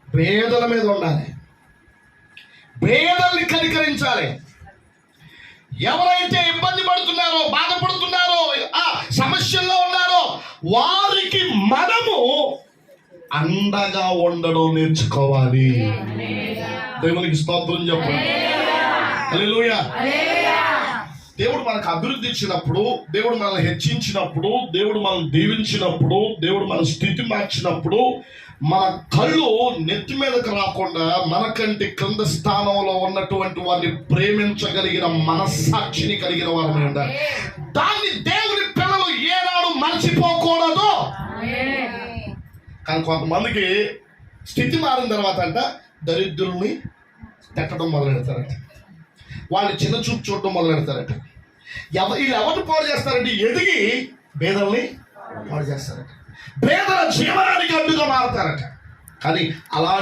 పేదల మీద ఉండాలి, పేదల్ని కనికరించాలి. ఎవరైతే ఇబ్బంది పడుతున్నారో, బాధపడుతున్నారో, సమస్యల్లో ఉన్నారో వారికి మనము అండగా ఉండడం నేర్చుకోవాలి. దేవునికి స్తోత్రం చెప్పండి. హల్లెలూయా. దేవుడు మనకు అభివృద్ధి ఇచ్చినప్పుడు, దేవుడు మనల్ని హెచ్చించినప్పుడు, దేవుడు మనల్ని దీవించినప్పుడు, దేవుడు మన స్థితి మార్చినప్పుడు మన కళ్ళు నెత్తి మీదకు రాకుండా మనకంటే క్రింద స్థానంలో ఉన్నటువంటి వారిని ప్రేమించగలిగిన మనస్సాక్షిని కలిగిన వారమే ఉండాలి. దాన్ని దేవుని పిల్లలు ఏనాడు మర్చిపోకూడదు. కానీ కొంతమందికి స్థితి మారిన తర్వాత అంట దరిద్రుల్ని పెట్టడం మొదలెడతారట, వాళ్ళు చిన్న చూపు చూడటం మొదలెడతారట. వీళ్ళు ఎవరిని పాడు చేస్తారంటే ఎదిగి పేదల్ని పాడు చేస్తారట, పేదల జీవనానికి అడ్డుగా మారుతారట. కానీ అలా